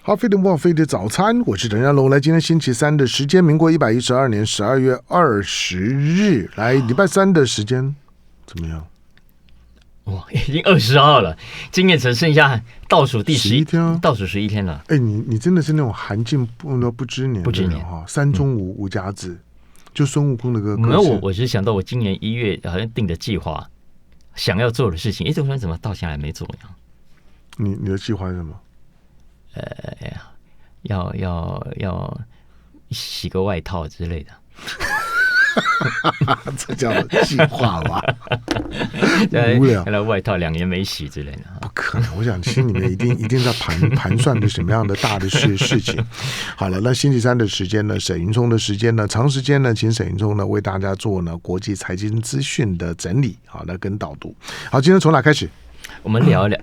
好，飞碟不飞碟早餐，我是陈家龙。来，今天星期三的时间，民国112年12月20日，来礼拜三的时间怎么样？哇，已经20号了，今年只剩下倒数第11天、倒数11天了。哎，你真的是那种寒尽不知年的人哈，山中无甲子，就孙悟空的歌。没有，我是想到我今年1月好像定的计划，想要做的事情，突然怎么到现在还没做呀？你的计划是什么？要洗个外套之类的。这叫计划吧？无聊，外套2年没洗之类的，不可能。我想心里面一定在盘算着什么样的大的事情。好了，那星期三的时间呢，沈云聪的时间呢，长时间呢，请沈云聪呢为大家做呢国际财经资讯的整理，好，来跟导读。好，今天从哪开始？我们聊一聊。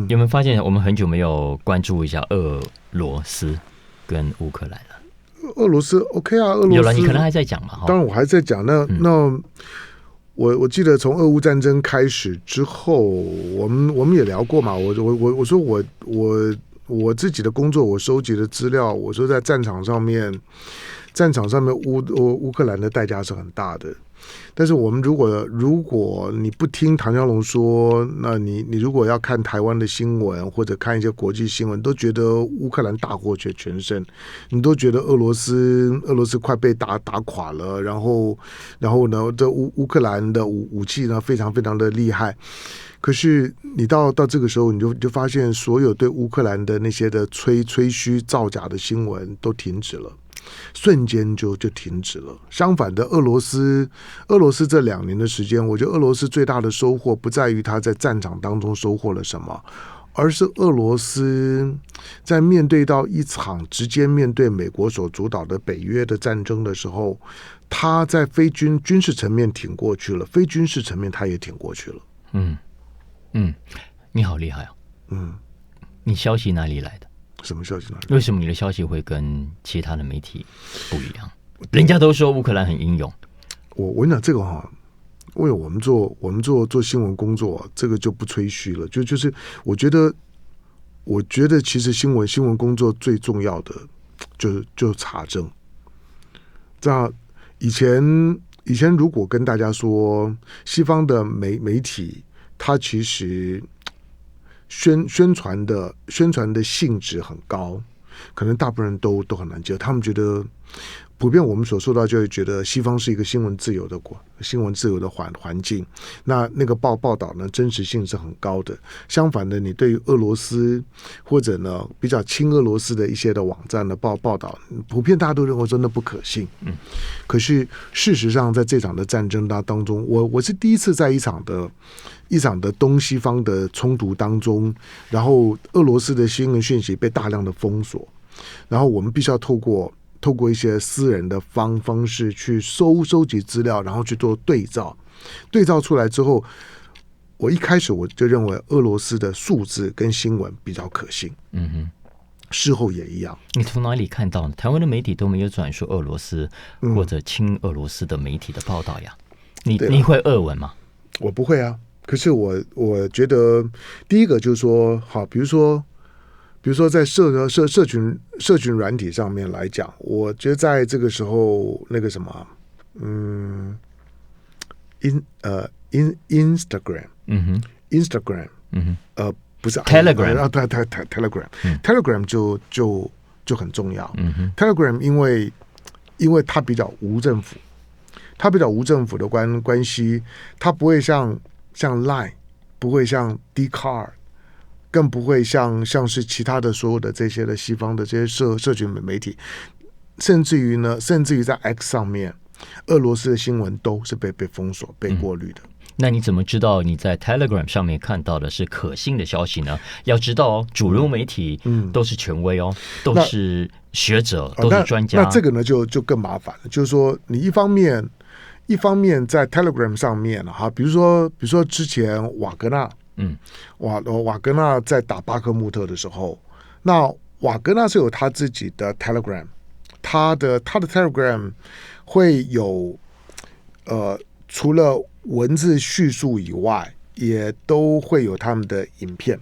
有没有发现我们很久没有关注一下俄罗斯跟乌克兰了？俄罗斯 OK 啊，俄罗斯有了，你可能还在讲嘛？当然我还在讲。那我记得从俄乌战争开始之后，我们也聊过嘛。我说我自己的工作，我收集的资料，我说在战场上面乌克兰的代价是很大的。但是我们如果你不听唐湘龙说，那你如果要看台湾的新闻或者看一些国际新闻，都觉得乌克兰大获全胜，你都觉得俄罗斯快被打垮了，然后呢，这乌克兰的武器呢非常非常的厉害。可是你到这个时候，你就发现所有对乌克兰的那些的吹嘘造假的新闻都停止了。瞬间就停止了。相反的，俄罗斯这2年的时间，我觉得俄罗斯最大的收获不在于他在战场当中收获了什么，而是俄罗斯在面对到一场直接面对美国所主导的北约的战争的时候，他在军事层面挺过去了，非军事层面他也挺过去了。你好厉害啊！你消息哪里来的？什么消息呢？为什么你的消息会跟其他的媒体不一样？人家都说乌克兰很英勇。我跟你讲这个哈，因为我们做新闻工作，这个就不吹嘘了。就是我觉得其实新闻工作最重要的就是查证。这样以前如果跟大家说西方的媒体，它其实宣传的性质很高，可能大部分人都很难接受。他们觉得普遍我们所受到就会觉得西方是一个新闻自由的环境，那个报道呢真实性是很高的。相反的，你对于俄罗斯或者呢比较亲俄罗斯的一些的网站的报道，普遍大家都认为真的不可信。可是事实上在这场的战争当中，我是第一次在一场的东西方的冲突当中，然后俄罗斯的新闻讯息被大量的封锁，然后我们必须要透过一些私人的方式去收集资料，然后去做对照出来之后，我一开始我就认为俄罗斯的数字跟新闻比较可信。事后也一样。你从哪里看到呢？台湾的媒体都没有转述俄罗斯或者亲俄罗斯的媒体的报道呀。你会俄文吗？我不会啊。可是我觉得第一个就是说，好，比如说在社群软体上面来讲，我觉得在这个时候那个什么，Instagram，不是 Telegram， 对 Telegram 就很重要。Telegram 因为它比较无政府的关系，它不会像 Line， 不会像 Dcard， 更不会像是其他的所有的这些的西方的这些社群媒体，甚至于在 X 上面，俄罗斯的新闻都是被封锁、被过滤的。那你怎么知道你在 Telegram 上面看到的是可信的消息呢？要知道哦，主流媒体都是权威哦，都是学者，都是专家。那这个呢就更麻烦了，就是说你一方面在 Telegram 上面哈，比如说之前瓦格纳，瓦格纳在打巴克穆特的时候，那瓦格纳是有他自己的 Telegram， 他的 Telegram 会有除了文字叙述以外，也都会有他们的影片。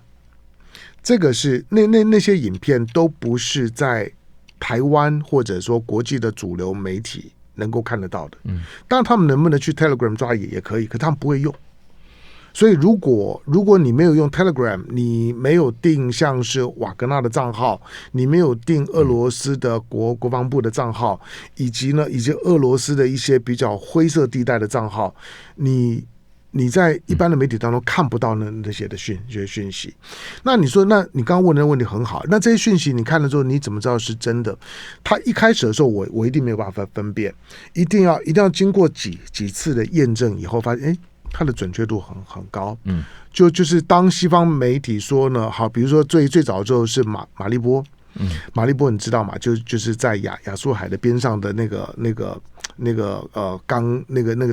这个是那些影片都不是在台湾或者说国际的主流媒体能够看得到的。当然他们能不能去 Telegram 抓也可以，可他们不会用。所以如果你没有用 Telegram， 你没有订像是瓦格纳的账号，你没有订俄罗斯的国防部的账号，以及俄罗斯的一些比较灰色地带的账号，你在一般的媒体当中看不到那些的讯息。那你说，那你刚刚问的问题很好，那这些讯息你看了之后，你怎么知道是真的？他一开始的时候，我一定没有办法分辨，一定要经过几次的验证以后，发现它的准确度很高。就是当西方媒体说呢，好，比如说最早的时候是马利波。马利波你知道吗？就是在亚速海的边上的那个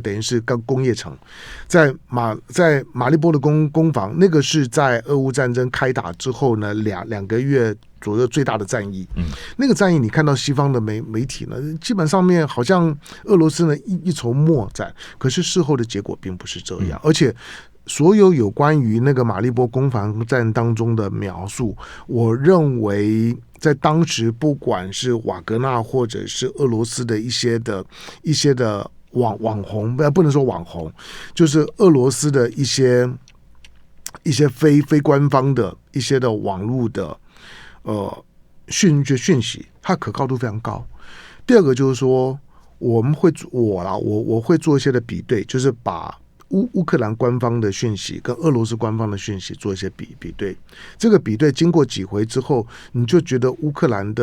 等于是钢工业城，在马利波的工坊，那个是在俄乌战争开打之后呢两个月左右最大的战役。那个战役你看到西方的媒体呢，基本上面好像俄罗斯呢一筹莫展，可是事后的结果并不是这样，而且所有关于那个马利波攻防战当中的描述，我认为在当时不管是瓦格纳或者是俄罗斯的一些的网红，不能说网红，就是俄罗斯的一些非官方的一些的网络的讯息，它可靠度非常高。第二个就是说，我会做一些的比对，就是把乌克兰官方的讯息跟俄罗斯官方的讯息做一些比对，这个比对经过几回之后，你就觉得乌克兰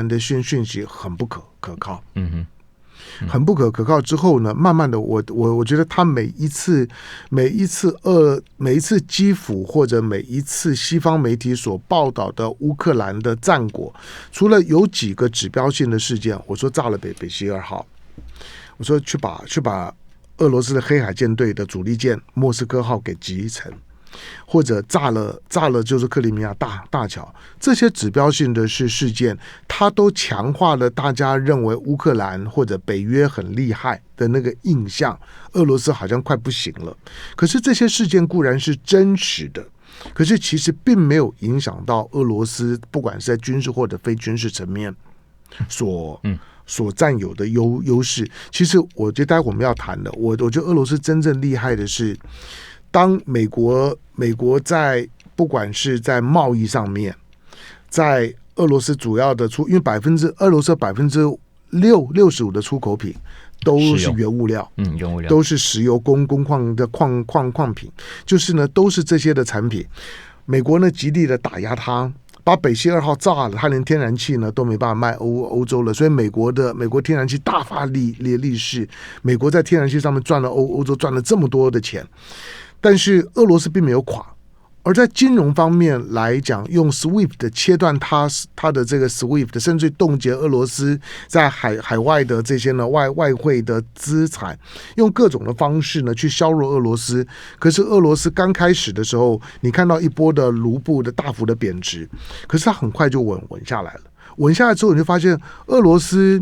的讯息很不可靠。很不可靠之后呢，慢慢的我觉得他每一次基辅或者每一次西方媒体所报道的乌克兰的战果，除了有几个指标性的事件，我说炸了北溪2号，我说去把俄罗斯的黑海舰队的主力舰莫斯科号给击沉，或者炸了就是克里米亚大桥，这些指标性的事件，它都强化了大家认为乌克兰或者北约很厉害的那个印象，俄罗斯好像快不行了。可是这些事件固然是真实的，可是其实并没有影响到俄罗斯不管是在军事或者非军事层面所占有的优势。其实我觉得待会我们要谈的，我觉得俄罗斯真正厉害的是，当美国在不管是在贸易上面，在俄罗斯主要的因为俄罗斯65%的出口品都是原物料，原物料都是石油工矿的矿品，就是呢都是这些的产品。美国呢极力的打压它，把北溪2号炸了，它连天然气呢都没办法卖欧洲了，所以美国天然气大发利市，美国在天然气上面赚了欧洲赚了这么多的钱，但是俄罗斯并没有垮。而在金融方面来讲，用 SWIFT 切断它的这个 SWIFT， 甚至冻结俄罗斯在海外的这些呢外汇的资产，用各种的方式呢去削弱俄罗斯。可是俄罗斯刚开始的时候，你看到一波的卢布的大幅的贬值，可是它很快就稳下来了。稳下来之后，你就发现俄罗斯，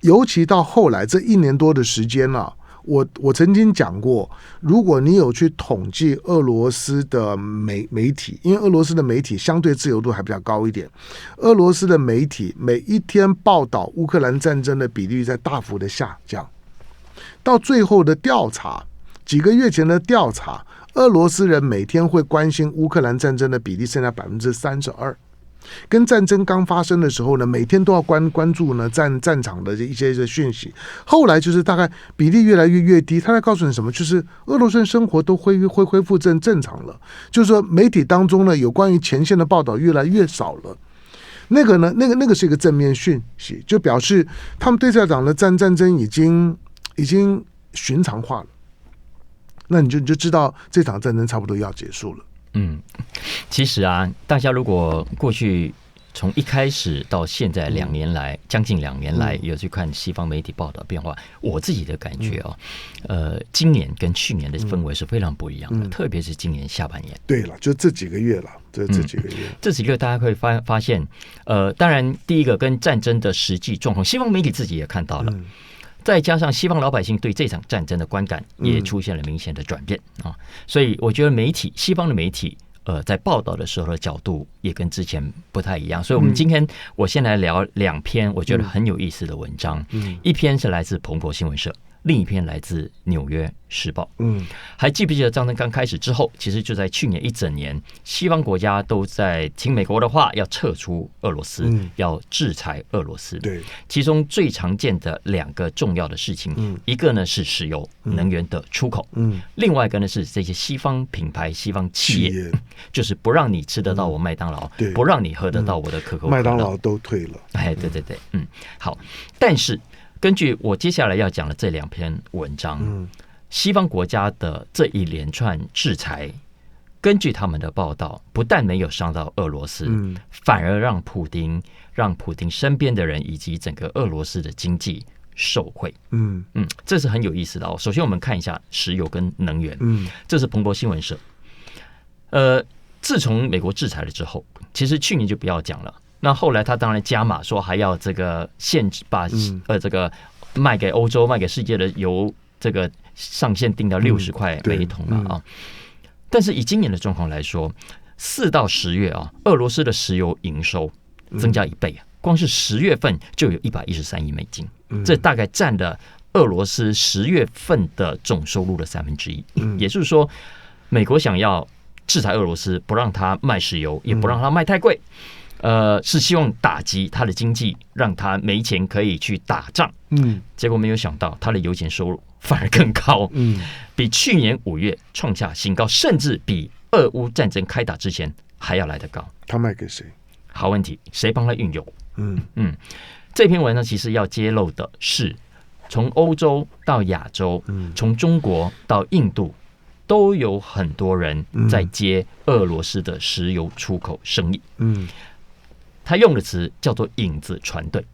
尤其到后来这1年多的时间了。我曾经讲过，如果你有去统计俄罗斯的媒体，因为俄罗斯的媒体相对自由度还比较高一点，俄罗斯的媒体每一天报道乌克兰战争的比例在大幅的下降，到最后的调查，几个月前的调查，俄罗斯人每天会关心乌克兰战争的比例剩下32%。跟战争刚发生的时候呢，每天都要关注呢战场的一些讯息。后来就是大概比例越来越低，他在告诉你什么？就是俄罗斯人生活都恢复正常了，就是说媒体当中呢有关于前线的报道越来越少了。那个是一个正面讯息，就表示他们对这场的战争已经寻常化了。那你就知道这场战争差不多要结束了。其实啊，大家如果过去从一开始到现在2年来，将近2年来，有去看西方媒体报道变化，我自己的感觉今年跟去年的氛围是非常不一样的，特别是今年下半年。对了，就这几个月了，这几个月，这几个月大家会发现，当然第一个跟战争的实际状况，西方媒体自己也看到了。再加上西方老百姓对这场战争的观感也出现了明显的转变啊，所以我觉得西方的媒体在报道的时候的角度也跟之前不太一样，所以我们今天我先来聊2篇我觉得很有意思的文章，一篇是来自彭博新闻社，另一篇来自纽约时报。还记不记得战争刚开始之后，其实就在去年一整年，西方国家都在听美国的话，要撤出俄罗斯，要制裁俄罗斯。对，其中最常见的2个重要的事情，一个呢是石油能源的出口，另外一个呢是这些西方品牌、西方企业，就是不让你吃得到我麦当劳，不让你喝得到我的可口可乐，麦当劳都退了。哎，对对对，好，但是根据我接下来要讲的这2篇文章，西方国家的这一连串制裁，根据他们的报道，不但没有伤到俄罗斯，反而让普丁身边的人以及整个俄罗斯的经济受惠。这是很有意思的哦。首先我们看一下石油跟能源，这是彭博新闻社。自从美国制裁了之后，其实去年就不要讲了。那后来他当然加码说还要这个限制，把这个卖给欧洲、卖给世界的油这个上限定到60块每一桶了啊。但是以今年的状况来说，4到10月啊，俄罗斯的石油营收增加1倍啊，光是10月份就有113亿美金，这大概占了俄罗斯10月份的总收入的1/3。也就是说，美国想要制裁俄罗斯，不让他卖石油，也不让他卖太贵。是希望打击他的经济，让他没钱可以去打仗。结果没有想到，他的油钱收入反而更高，比去年5月创下新高，甚至比俄乌战争开打之前还要来得高。他卖给谁？好问题，谁帮他运油？这篇文呢，其实要揭露的是，从欧洲到亚洲，从中国到印度，都有很多人在接俄罗斯的石油出口生意。他用的词叫做影子船队。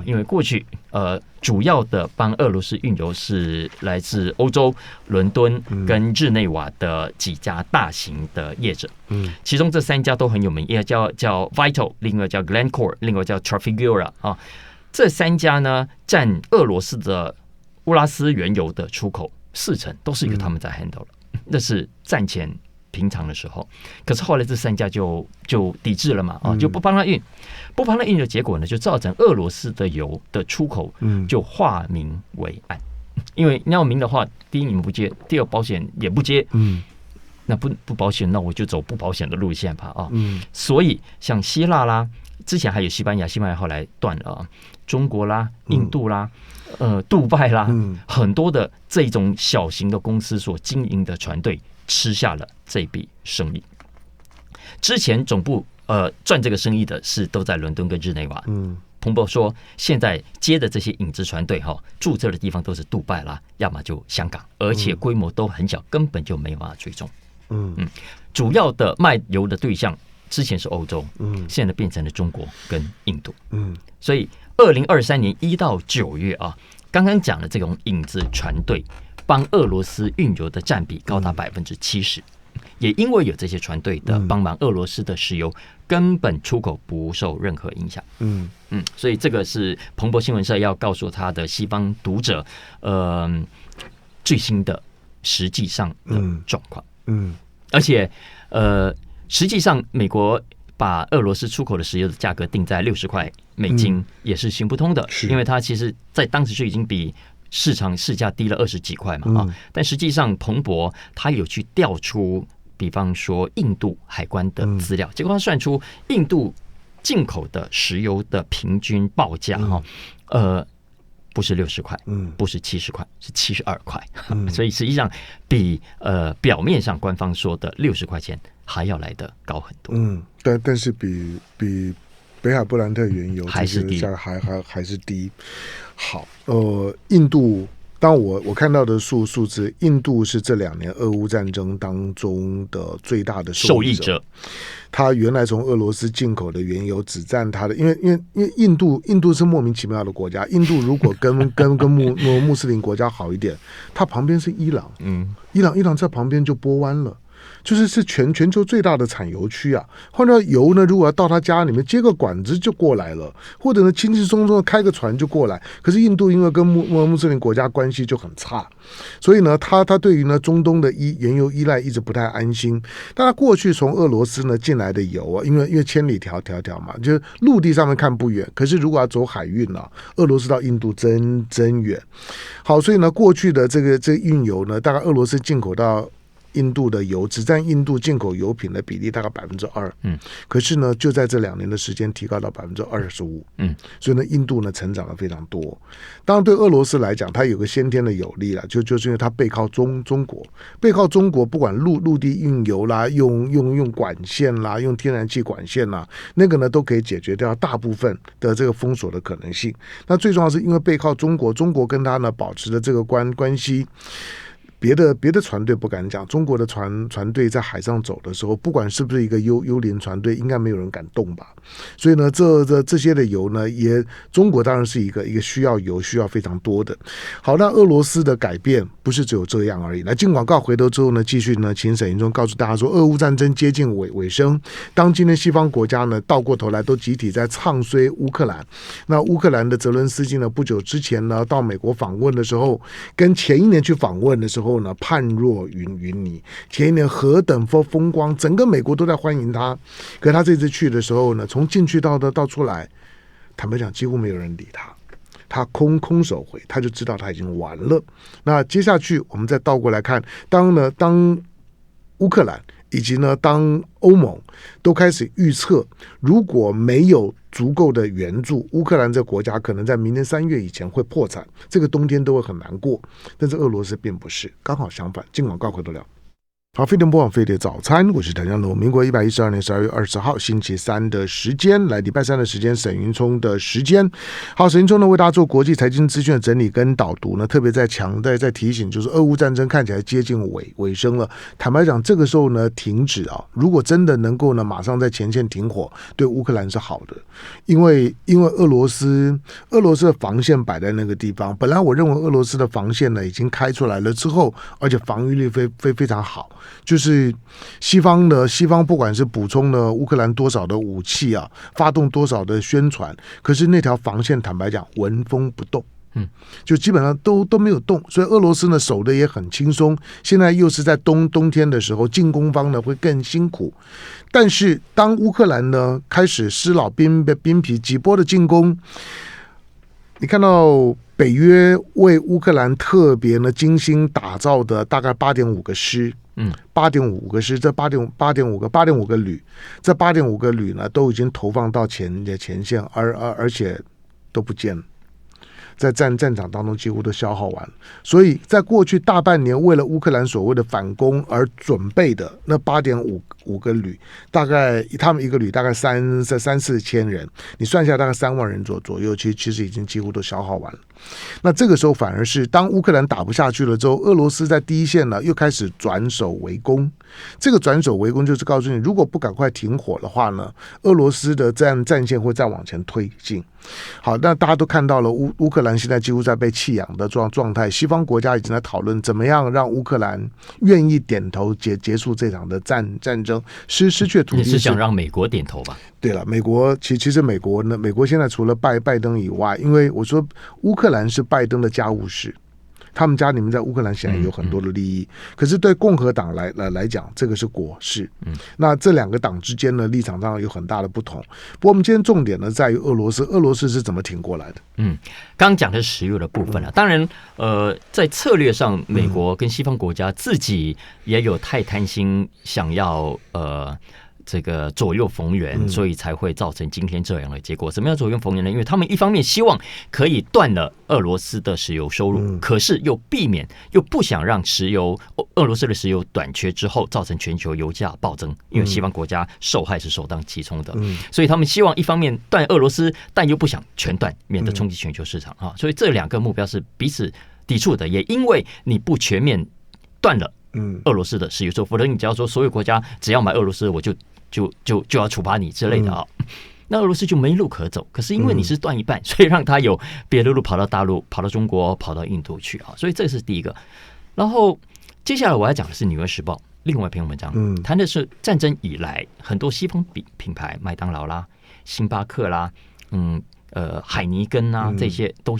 因为过去主要的帮俄罗斯运油是来自欧洲伦敦跟日内瓦的几家大型的业者，其中这3家都很有名，一个叫 Vital， 另外叫 Glencore， 另外叫 Trafigura 啊。这3家呢，占俄罗斯的乌拉斯原油的出口40%，都是由他们在 handle 了。那是战前平常的时候，可是后来这3家就抵制了嘛，就不帮他运，不帮他运的结果呢，就造成俄罗斯的油的出口就化明为暗。因为你要明的话，第一你们不接，第二保险也不接，那不保险，那我就走不保险的路线吧啊。所以像希腊啦，之前还有西班牙后来断了啊，中国啦、印度啦。杜拜啦，很多的这种小型的公司所经营的船队吃下了这笔生意。之前总部赚这个生意的是都在伦敦跟日内瓦。彭博说，现在接的这些影子船队注册的地方都是杜拜啦，要么就香港，而且规模都很小，根本就没办法追踪。主要的卖油的对象之前是欧洲，现在变成了中国跟印度。所以2023年1到9月啊，刚刚讲的这种影子船队帮俄罗斯运油的占比高达70%，也因为有这些船队的帮忙，俄罗斯的石油根本出口不受任何影响。所以这个是彭博新闻社要告诉他的西方读者，最新的实际上的状况。而且实际上美国把俄罗斯出口的石油的价格定在60块美金也是行不通的，因为它其实在当时就已经比市场市价低了20几块嘛。但实际上彭博他有去调出，比方说印度海关的资料，结果他算出印度进口的石油的平均报价不是60块，不是70块，是72块。所以实际上比表面上官方说的60块钱还要来得高很多。但是比北海布兰特原油还是低，还是低。好，印度，当我看到的数字，印度是这2年俄乌战争当中的最大的受益者。他原来从俄罗斯进口的原油只占他的，因为印度是莫名其妙的国家。印度如果跟穆斯林国家好一点，它旁边是伊朗，伊朗在旁边就波湾了。是全球最大的产油区啊。换到油呢，如果要到他家里面接个管子就过来了，或者呢轻轻松松的开个船就过来。可是印度因为跟穆斯林国家关系就很差，所以呢，他对于呢中东的原油依赖一直不太安心。但他过去从俄罗斯呢进来的油啊，因为千里迢嘛，就是陆地上面看不远，可是如果要走海运啊，俄罗斯到印度真远。好，所以呢，过去的这个运油呢，大概俄罗斯进口到印度的油只占印度进口油品的比例大概2%，可是呢，就在这2年的时间提高到25%，所以呢，印度呢成长了非常多。当然，对俄罗斯来讲，它有个先天的有利啦，就是因为它背靠中国，不管陆地运油啦，用管线啦，用天然气管线啦，那个呢都可以解决掉大部分的这个封锁的可能性。那最重要是因为背靠中国跟它呢保持的这个关系。别的船队不敢讲，中国的船队在海上走的时候，不管是不是一个幽灵船队，应该没有人敢动吧。所以呢，这些的油呢，也中国当然是一个需要油需要非常多的。好，那俄罗斯的改变不是只有这样而已。来进广告回头之后呢，继续呢，请沈云忠告诉大家说，俄乌战争接近尾声，当今天西方国家呢倒过头来都集体在唱衰乌克兰。那乌克兰的泽伦斯基呢，不久之前呢到美国访问的时候，跟前一年去访问的时候呢，判若云泥。前一年何等风光，整个美国都在欢迎他。可他这次去的时候呢，从进去到出来，坦白讲，几乎没有人理他。他空手回，他就知道他已经完了。那接下去我们再倒过来看，当乌克兰以及呢当欧盟都开始预测，如果没有足够的援助，乌克兰这个国家可能在明年3月以前会破产，这个冬天都会很难过。但是俄罗斯并不是，刚好相反。进广告回头聊。好，飞碟播网飞碟早餐，我是谭江龙。民国112年12月20号星期三的时间，来礼拜三的时间，沈云聪的时间。好，沈云聪呢为大家做国际财经资讯的整理跟导读呢，特别在提醒，就是俄乌战争看起来接近尾声了。坦白讲，这个时候呢停止啊，如果真的能够呢马上在前线停火，对乌克兰是好的，因为俄罗斯的防线摆在那个地方，本来我认为俄罗斯的防线呢已经开出来了之后，而且防御力非常好。就是西方不管是补充了乌克兰多少的武器啊，发动多少的宣传，可是那条防线坦白讲纹风不动，就基本上都没有动，所以俄罗斯呢守的也很轻松。现在又是在冬天的时候，进攻方呢会更辛苦。但是当乌克兰呢开始师老兵疲几波的进攻，你看到北约为乌克兰特别呢精心打造的大概8.5个师。8.5个师，这8.5个旅，这8.5个旅呢都已经投放到前线，而且都不见了，在战场当中几乎都消耗完了。所以在过去大半年，为了乌克兰所谓的反攻而准备的那8.5个旅，大概他们一个旅大概3-4千人，你算一下大概3万人左右，其实已经几乎都消耗完了。那这个时候反而是当乌克兰打不下去了之后，俄罗斯在第一线呢又开始转守为攻。这个转守为攻就是告诉你，如果不赶快停火的话呢，俄罗斯的战线会再往前推进。好，那大家都看到了乌克兰现在几乎在被弃养的状态，西方国家已经在讨论怎么样让乌克兰愿意点头结束这场的战争，失去土地。你是想让美国点头吧？对了，美国其实美国呢，美国现在除了拜登以外，因为我说乌克兰是拜登的家务事，他们家里面在乌克兰显然有很多的利益，可是对共和党来讲，这个是国事。那这两个党之间呢，立场上有很大的不同。不过我们今天重点呢，在于俄罗斯是怎么挺过来的？刚讲的是石油的部分了。当然，在策略上，美国跟西方国家自己也有太贪心，想要这个左右逢源，所以才会造成今天这样的结果。怎么样左右逢源呢？因为他们一方面希望可以断了俄罗斯的石油收入，可是又不想让俄罗斯的石油短缺之后造成全球油价暴增，因为西方国家受害是首当其冲的，所以他们希望一方面断俄罗斯，但又不想全断，免得冲击全球市场啊。所以这两个目标是彼此抵触的，也因为你不全面断了俄罗斯的石油收入，否则你只要说所有国家只要买俄罗斯，我就要处罚你之类的啊，那俄罗斯就没路可走。可是因为你是断一半，所以让他有别的路跑到大陆、跑到中国、跑到印度去啊，所以这是第一个。然后接下来我要讲的是《纽约时报》另外一篇文章，谈的是战争以来很多西方品牌，麦当劳啦、星巴克啦，海尼根啊，这些都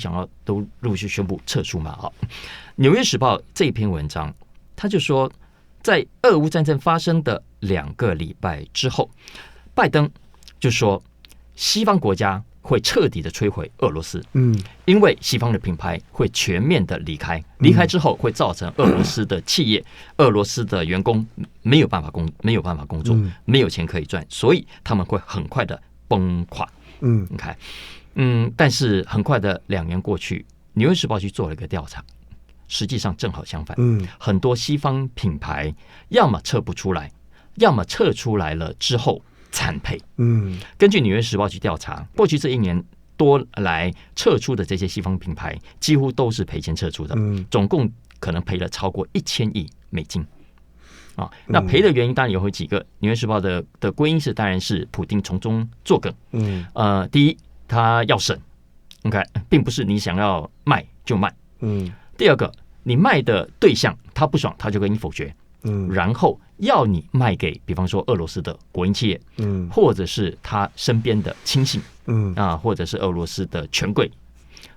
陆续宣布撤出嘛。好，《纽约时报》这一篇文章，他就说，在俄乌战争发生的2个礼拜之后，拜登就说西方国家会彻底的摧毁俄罗斯，因为西方的品牌会全面的离开之后会造成俄罗斯的企业、俄罗斯的员工没有办法工作，没有钱可以赚，所以他们会很快的崩垮。你看，但是很快的2年过去，《纽约时报》去做了一个调查，实际上正好相反，很多西方品牌要么撤不出来，要么撤出来了之后惨赔。根据《纽约时报》去调查，过去这1年多来撤出的这些西方品牌，几乎都是赔钱撤出的，总共可能赔了超过1000亿美金。那赔的原因当然有几个，《纽约时报》的归因是，当然是普丁从中作梗。第一，他要省，并不是你想要卖就卖。第二个，你卖的对象他不爽，他就跟你否决。然后要你卖给，比方说俄罗斯的国营企业，或者是他身边的亲信，或者是俄罗斯的权贵。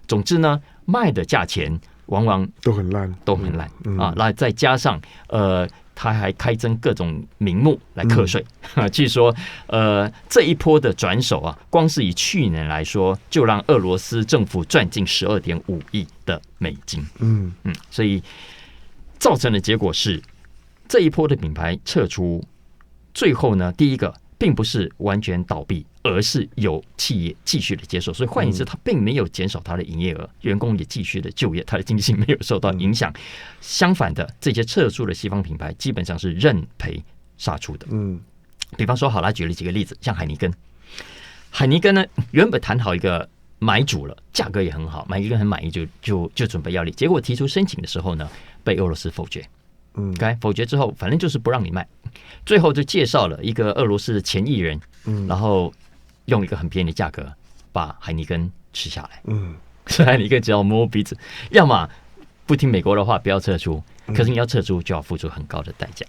总之呢，卖的价钱往往都很烂，那再加上他还开征各种名目来课税。据说这一波的转手啊，光是以去年来说，就让俄罗斯政府赚进12.5亿的美金。所以造成的结果是，这一波的品牌撤出，最后呢，第一个并不是完全倒闭，而是有企业继续的接受，所以换言之，它并没有减少它的营业额，员工也继续的就业，它的经济性没有受到影响。相反的，这些撤出的西方品牌基本上是认赔杀出的。比方说，好了，举了几个例子，像海尼根呢，原本谈好一个买主了，价格也很好，海尼根很满意，就准备要立，结果提出申请的时候呢，被俄罗斯否决。否决之后，反正就是不让你卖，最后就介绍了一个俄罗斯的前艺人，然后用一个很便宜的价格把海尼根吃下来。所以海尼根只要摸鼻子，要么不听美国的话，不要撤出，可是你要撤出就要付出很高的代价。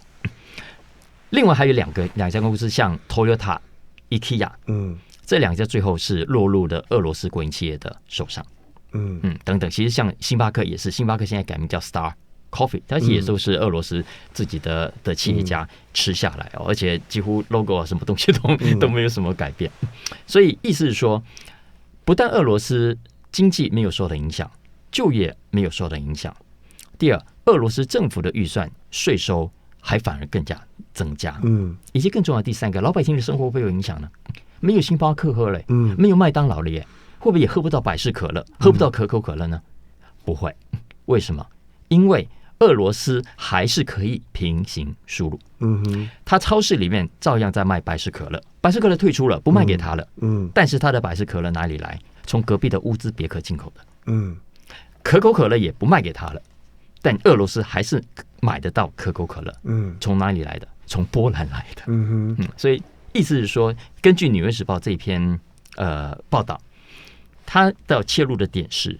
另外还有两家公司，像 Toyota、IKEA，这2家最后是落入了俄罗斯国营企业的手上。等等，其实像星巴克也是，星巴克现在改名叫 Star Coffee， 它也都是俄罗斯自己的企业家吃下来，而且几乎 logo 啊什么东西都没有什么改变。所以意思是说，不但俄罗斯经济没有受到影响，就业没有受到影响。第二，俄罗斯政府的预算税收还反而更加增加。以及更重要的第3个，老百姓的生活会不会有影响呢？没有星巴克喝了，没有麦当劳了耶，会不会也喝不到百事可乐，喝不到可口可乐呢？不会。为什么？因为俄罗斯还是可以平行输入。他超市里面照样在卖百事可乐，百事可乐退出了，不卖给他了。但是他的百事可乐哪里来？从隔壁的乌兹别克进口的。可口可乐也不卖给他了，但俄罗斯还是买得到可口可乐。从哪里来的？从波兰来的。所以意思是说，根据《纽约时报》这篇报道，他的切入的点是，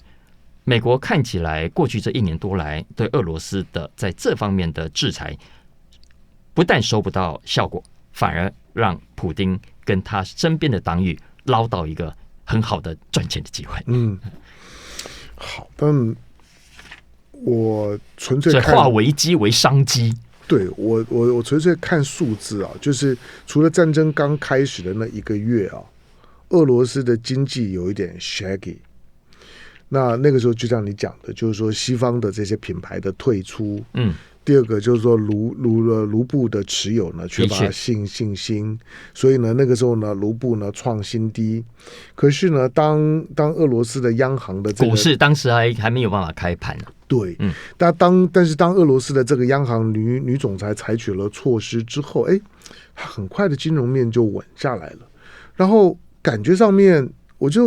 美国看起来过去这1年多来对俄罗斯的在这方面的制裁，不但收不到效果，反而让普丁跟他身边的党羽捞到一个很好的赚钱的机会。好，但我纯粹看化危机为商机。对，我纯粹看数字啊，就是除了战争刚开始的那1个月啊，俄罗斯的经济有一点 shaggy。那个时候就像你讲的，就是说西方的这些品牌的退出，第二个就是说卢布的持有呢缺乏信心，所以呢那个时候呢卢布呢创新低。可是呢当俄罗斯的央行的股市当时还没有办法开盘呢。对，但是当俄罗斯的这个央行女总裁采取了措施之后，很快的金融面就稳下来了。然后感觉上面，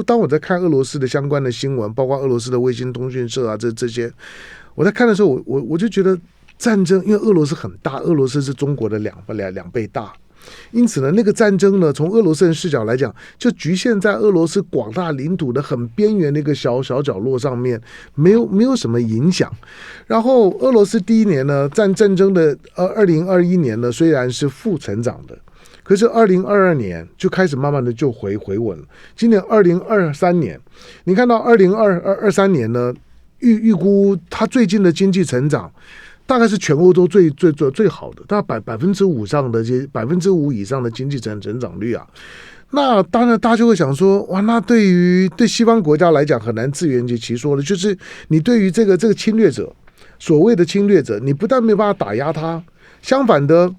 当我在看俄罗斯的相关的新闻，包括俄罗斯的卫星通讯社啊这些，我在看的时候，我就觉得战争，因为俄罗斯很大，俄罗斯是中国的两倍大，因此呢，那个战争呢，从俄罗斯人视角来讲，就局限在俄罗斯广大领土的很边缘的一个小角落上面，没有什么影响。然后俄罗斯第一年呢，战争的2021年呢，虽然是负成长的，可是2022年就开始慢慢的就回稳了。今年2023年，你看到2023年呢，预估它最近的经济成长大概是全欧洲最好的，大概5%以上的经济成长率啊。那当然大家就会想说，哇，那对西方国家来讲很难自圆其说的，就是你对于这个侵略者，所谓的侵略者，你不但没有办法打压他，相反的，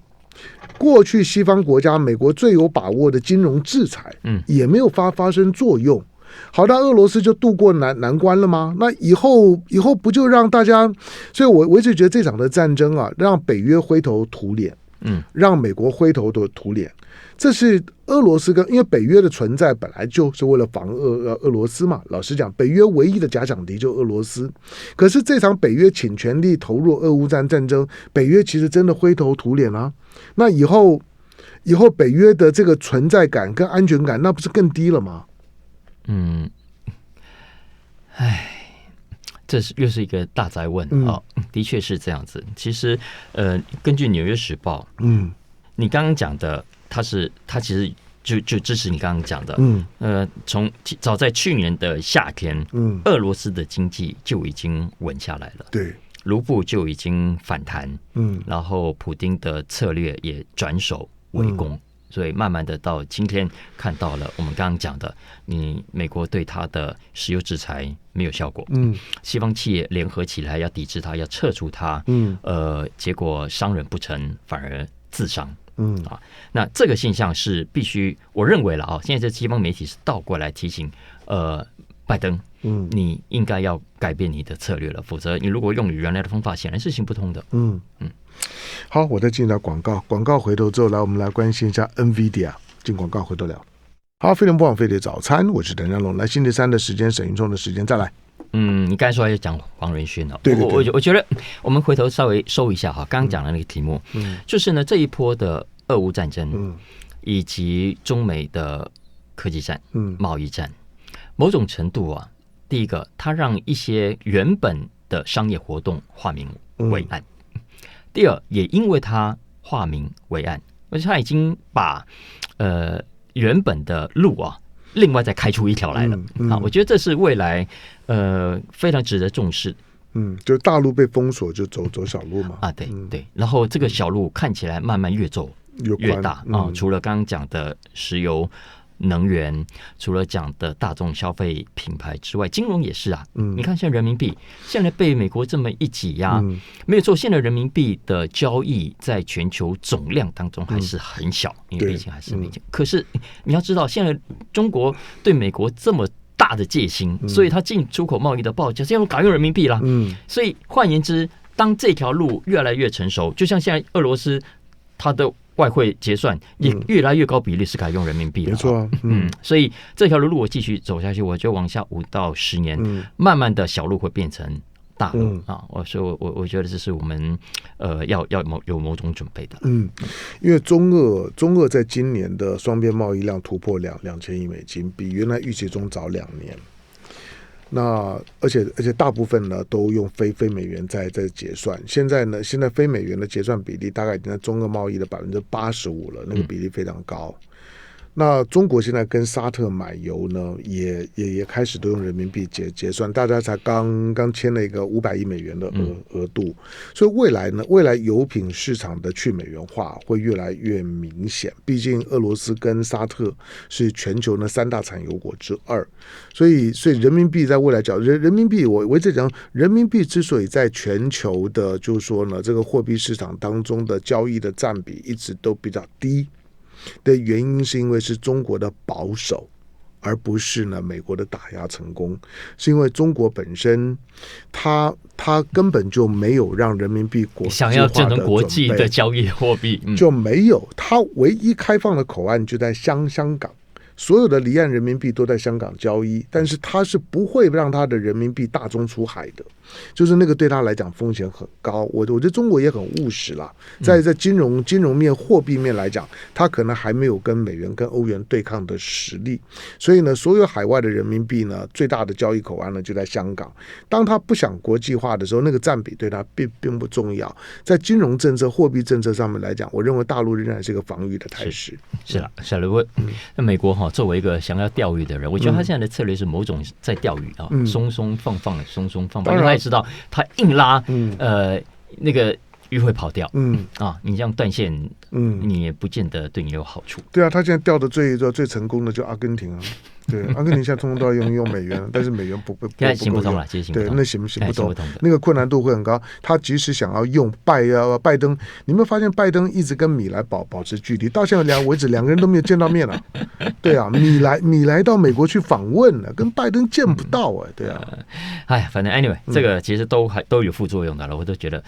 过去西方国家美国最有把握的金融制裁，也没有发生作用。好，那俄罗斯就渡过难关了吗？那以后不就让大家？所以我一直觉得这场的战争啊，让北约灰头土脸，让美国灰头土脸。这是俄罗斯因为北约的存在本来就是为了防俄罗斯嘛。老实讲，北约唯一的假想敌就俄罗斯。可是这场北约倾全力投入俄乌战争，北约其实真的灰头土脸啊。那以后北约的这个存在感跟安全感，那不是更低了吗？这又是一个大哉问啊！的确是这样子。其实，根据《纽约时报》，你刚刚讲的，他其实就支持你刚刚讲的，早在去年的夏天，俄罗斯的经济就已经稳下来了，对，卢布就已经反弹，然后普丁的策略也转守为攻。所以慢慢的到今天看到了我们刚刚讲的，美国对他的石油制裁没有效果，西方企业联合起来要抵制他，要撤除他，结果伤人不成反而自伤，那这个现象是必须，我认为了啊，现在这西方媒体是倒过来提醒拜登，你应该要改变你的策略了，否则你如果用原来的方法，显然是行不通的。好，我再进到广告回头之后，我们来关心一下 NVIDIA。进广告回头聊。好，飞碟不枉飞碟早餐，我是邓家龙。来，星期三的时间，沈云聪的时间，再来。你刚才说要讲黄仁勋了，对，我觉得我们回头稍微收一下哈，刚刚讲的那个题目，就是呢这一波的俄乌战争，以及中美的科技战、贸易战，某种程度啊，第一个，它让一些原本的商业活动化名为案。第二，也因为它化名为案，而且它已经把原本的路啊，另外再开出一条来了。我觉得这是未来非常值得重视。就大陆被封锁，就走小路嘛。对。然后这个小路看起来慢慢越走越大啊。除了刚刚讲的石油、能源，除了讲的大众消费品牌之外，金融也是啊。你看现在人民币现在被美国这么一挤压，没有错，现在人民币的交易在全球总量当中还是很小，因为毕竟还是美金。可是你要知道，现在中国对美国这么大的戒心，所以它进出口贸易的报价现在都改用人民币啦。所以换言之，当这条路越来越成熟，就像现在俄罗斯它的外汇结算也越来越高比例是改用人民币了，没错。所以这条路如果继续走下去，我就往下5到10年，慢慢的小路会变成大路所以我觉得这是我们要有某种准备的。因为中俄在今年的双边贸易量突破2000亿美金，比原来预期中早2年。那而且大部分呢都用非美元在结算。现在非美元的结算比例大概已经在中俄贸易的85%了，那个比例非常高。那中国现在跟沙特买油呢，也开始都用人民币结算，大家才刚签了一个500亿美元的额度，所以未来油品市场的去美元化会越来越明显。毕竟俄罗斯跟沙特是全球的3大产油国之2，所以人民币在未来讲，人民币我一直讲，人民币之所以在全球的，就是说呢，这个货币市场当中的交易的占比一直都比较低的原因，是因为是中国的保守，而不是呢美国的打压成功。是因为中国本身它根本就没有让人民币国际化的准备，想要变成国际的交易货币，就没有。它唯一开放的口岸就在香港，所有的离岸人民币都在香港交易，但是他是不会让他的人民币大宗出海的，就是那个对他来讲风险很高。我觉得中国也很务实啦，在金融面、货币面来讲，他可能还没有跟美元、跟欧元对抗的实力，所以呢，所有海外的人民币呢，最大的交易口岸呢就在香港。当他不想国际化的时候，那个占比对他并不重要。在金融政策、货币政策上面来讲，我认为大陆仍然是一个防御的态势。是啦，小刘，那美国作为一个想要钓鱼的人，我觉得他现在的策略是某种在钓鱼啊，松松放放，松松放放，因为他也知道他硬拉，那个鱼会跑掉，你这样断线，你也不见得对你有好处。对啊，他现在钓的最成功的就阿根廷啊。对，阿根廷现在通通都要用美元，但是美元不行不通了，其实行不通。对，那行不通？那个困难度会很高。他即使想要用拜登，你有没有发现拜登一直跟米莱保持距离？到现在为止，两个人都没有见到面了。对啊，米莱到美国去访问了，跟拜登见不到对啊。反正 anyway， 这个其实都有副作用的了。我都觉得，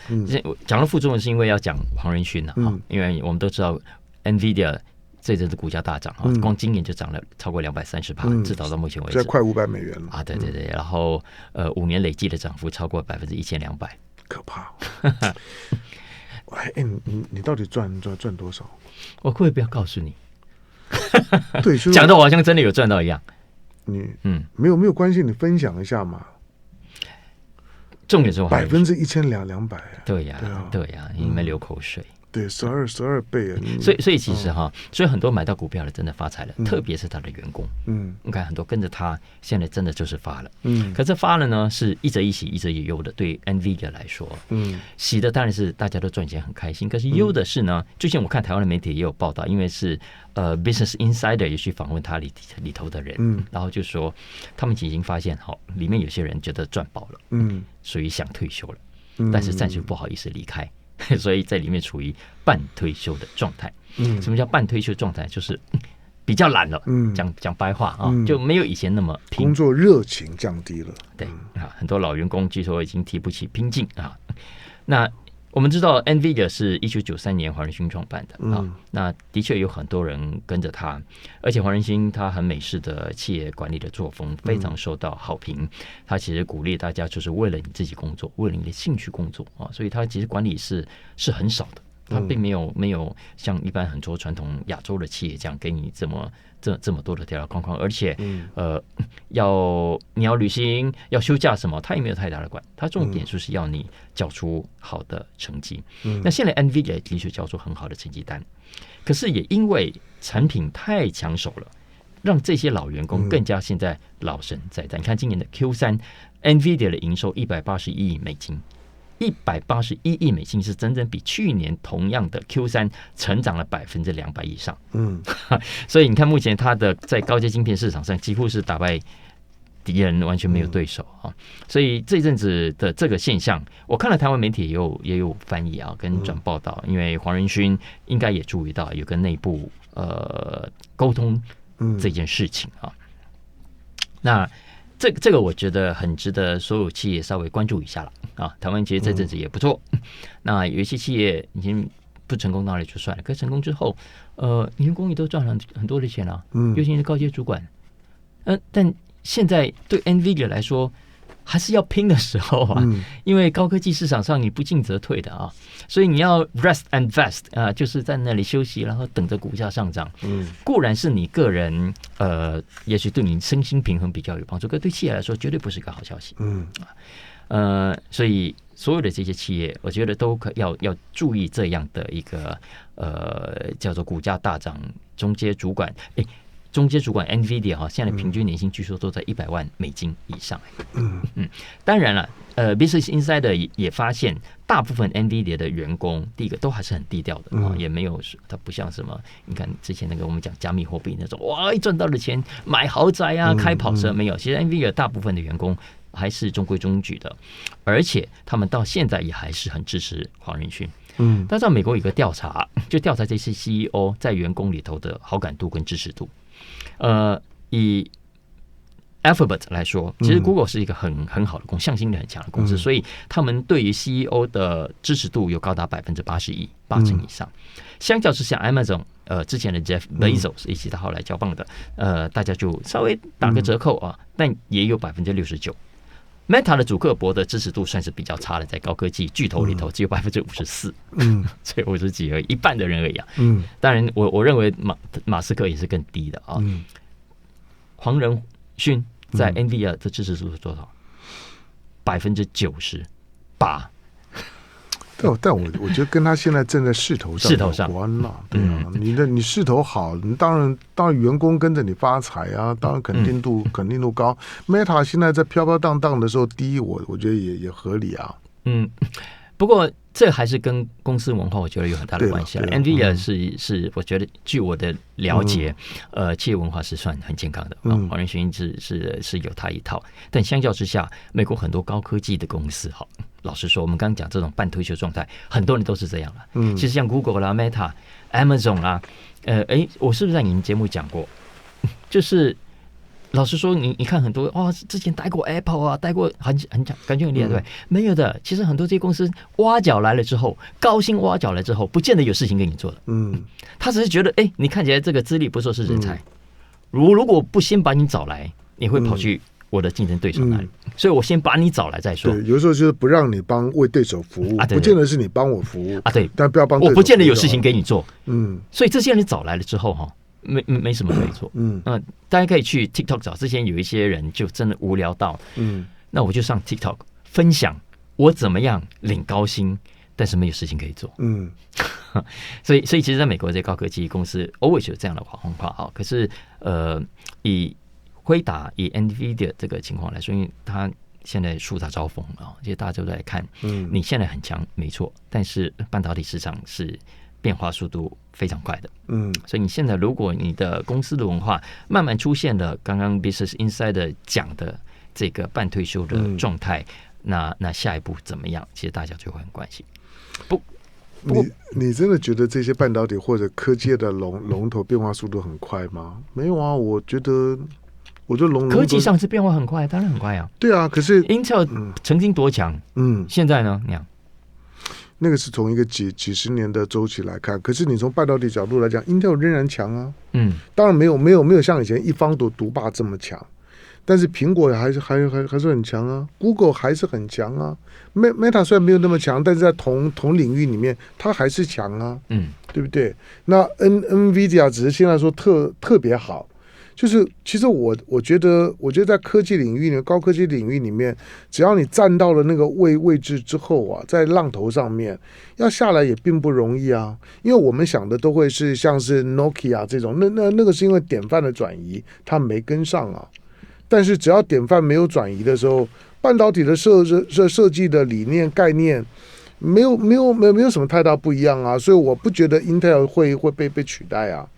讲了副作用是因为要讲黄仁勋因为我们都知道 NVIDIA。这阵子股价大涨光今年就涨了超过230%，至少到目前为止，现在快500美元了对，然后5年累计的涨幅超过1200%，可怕。你到底赚多少？我会不要告诉你？对，讲的我好像真的有赚到一样。你没有关系，你分享一下嘛。重点是1200%，对呀，你们流口水。对，12倍所以其实所以很多买到股票的真的发财了，特别是他的员工。你看很多跟着他，现在真的就是发了。可是发了呢，是一则一喜，一则一忧的。对 NVIDIA 来说，喜的当然是大家都赚钱很开心，可是忧的是呢，最近我看台湾的媒体也有报道，因为是Business Insider 也去访问他里头的人，然后就说他们已经发现，里面有些人觉得赚饱了，属于想退休了，但是暂时不好意思离开。所以在里面处于半退休的状态。什么叫半退休状态？就是比较懒了。讲白话就没有以前那么拼，工作热情降低了。对很多老员工据说已经提不起拼劲那我们知道 NVIDIA 是1993年黄仁勋创办的那的确有很多人跟着他，而且黄仁勋他很美式的企业管理的作风非常受到好评。他其实鼓励大家就是为了你自己工作，为了你的兴趣工作所以他其实管理是很少的。他并没有像一般很多传统亚洲的企业这样给你这么多的条条框框，而且你要旅行要休假什么，他也没有太大的管。他重点就是要你交出好的成绩。那现在 NVIDIA 的确交出很好的成绩单，可是也因为产品太抢手了，让这些老员工更加现在老神在在。你看今年的 Q3 NVIDIA 的营收181亿美金。181亿美金是整整比去年同样的 Q3 成长了200%以上。所以你看目前它的在高阶晶片市场上几乎是打败敌人，完全没有对手所以这阵子的这个现象，我看了台湾媒体也有翻译跟转报道，因为黄仁勋应该也注意到有跟内部沟通这件事情那这个我觉得很值得所有企业稍微关注一下了台湾其实这阵子也不错。那有一些企业已经不成功那里就算了，可是成功之后员工也都赚了很多的钱尤其是高阶主管但现在对 NVIDIA 来说还是要拼的时候因为高科技市场上你不进则退的所以你要 rest and vest 就是在那里休息，然后等着股价上涨。固然是你个人也许对你身心平衡比较有帮助，可对企业来说绝对不是一个好消息。所以所有的这些企业，我觉得都要注意这样的一个叫做股价大涨中阶主管。中阶主管 NVIDIA 现在平均年薪据说都在100万美金以上。当然了Business Insider 也发现大部分 NVIDIA 的员工第一个都还是很低调的也没有，他不像什么你看之前那个我们讲加密货币那种哇一赚到了钱买豪宅开跑车没有。其实 NVIDIA 大部分的员工还是中规中矩的，而且他们到现在也还是很支持黄仁勋。但是美国有个调查，就调查这些 CEO 在员工里头的好感度跟支持度。以 Alphabet 来说，其实 Google 是一个很好的向心力很强的公司，所以他们对于 CEO 的支持度有高达81%，80%以上。相较之下 Amazon 之前的 Jeff Bezos 以及他后来交棒的大家就稍微打个折扣啊，但也有69%。Meta 的祖克伯的支持度算是比较差的，在高科技巨头里头只有54%，所以50几而已，一半的人而已啊。当然我认为马斯克也是更低的啊。黄仁勋在 NVIDIA 的支持度是多少？98%。但我觉得跟他现在正在势头上有关了，对啊，你势头好，你当然员工跟着你发财啊，当然肯定度高。Meta 现在在飘飘荡荡的时候，第一我觉得也合理啊。不过这还是跟公司文化我觉得有很大的关系了。NVIDIA 是我觉得据我的了解，企业文化是算很健康的。黄仁勋是有他一套，但相较之下，美国很多高科技的公司，好，老实说，我们刚刚讲这种半退休状态，很多人都是这样了。其实像 Google 啦、Meta、Amazon 啦，我是不是在你们节目讲过？就是老实说，你看很多之前待过 Apple 啊，待过很感觉很厉害，对不对？没有的，其实很多这些公司挖角来了之后，高薪挖角来之后，不见得有事情给你做的。他只是觉得，你看起来这个资历不错，是人才。如果不先把你找来，你会跑去我的竞争对手那里，所以我先把你找来再说。对，有时候就是不让你为对手服务，不见得是你帮我服务啊，对，但不要帮对手服务，我不见得有事情给你做。所以这些人找来了之后哈。没什么可以做，大家可以去 TikTok 找。之前有一些人就真的无聊到，那我就上 TikTok 分享我怎么样领高薪，但是没有事情可以做，所以其实在美国这些高科技公司 always 有这样的谎话啊。可是以辉达以 NVIDIA 这个情况来说，因为它现在树大招风啊，其实大家都在看，你现在很强没错，但是半导体市场是变化速度非常快的，所以你现在如果你的公司的文化慢慢出现了刚刚 Business Insider 讲的这个半退休的状态，那下一步怎么样？其实大家就会很关心。你真的觉得这些半导体或者科技的龙头变化速度很快吗？没有啊，我觉得科技上是变化很快，当然很快啊。对啊，可是 Intel 曾经多强，现在呢？那个是从一个几十年的周期来看，可是你从半导体角度来讲 ，Intel 仍然强啊。当然没有像以前一方独霸这么强，但是苹果还是很强啊 ，Google 还是很强啊。Meta 虽然没有那么强，但是在同领域里面，它还是强啊。对不对？那 NVIDIA 只是现在说特别好。就是其实我觉得在科技领域里面，高科技领域里面，只要你站到了那个位置之后啊，在浪头上面要下来也并不容易啊。因为我们想的都会是像是 Nokia 这种，那个是因为典范的转移，它没跟上啊。但是只要典范没有转移的时候，半导体的设计的理念概念没有什么太大不一样啊。所以我不觉得 Intel 会被取代啊。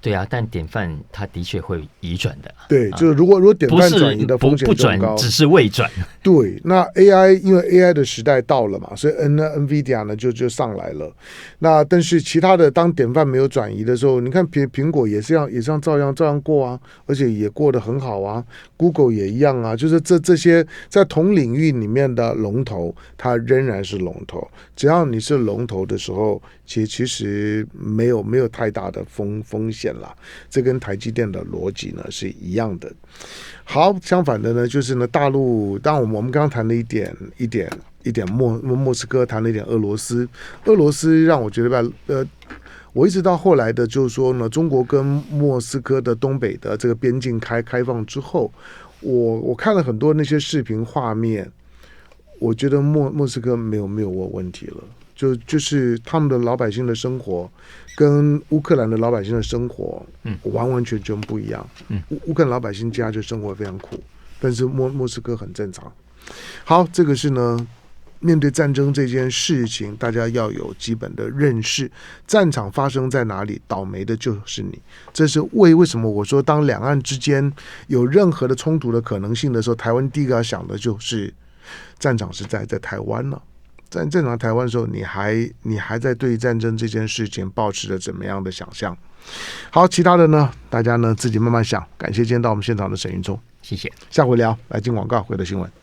对啊，但典范它的确会移转的。对，就是如果典范转移的风险不转，只是未转。对，那 AI 因为 AI 的时代到了嘛，所以 NVIDIA 呢就上来了。那但是其他的当典范没有转移的时候，你看苹果也是照样过啊，而且也过得很好啊。Google 也一样啊，就是这些在同领域里面的龙头，它仍然是龙头。只要你是龙头的时候，其实没有太大的风险啦。这跟台积电的逻辑呢是一样的。好，相反的呢，就是呢，大陆，当然我们刚刚谈了一点莫斯科，谈了一点俄罗斯让我觉得我一直到后来的，就是说呢，中国跟莫斯科的东北的这个边境开放之后，我看了很多那些视频画面，我觉得莫斯科没有问题了。就是他们的老百姓的生活跟乌克兰的老百姓的生活完完全全不一样。乌克兰老百姓家就生活非常苦，但是莫斯科很正常。好，这个是呢，面对战争这件事情，大家要有基本的认识。战场发生在哪里，倒霉的就是你。这是为什么我说，当两岸之间有任何的冲突的可能性的时候，台湾第一个要想的就是战场是在台湾了。在正常台湾的时候，你还在对战争这件事情抱持着怎么样的想象？好，其他的呢，大家呢自己慢慢想。感谢今天到我们现场的沈云聪，谢谢。下回聊，来进广告，回到新闻。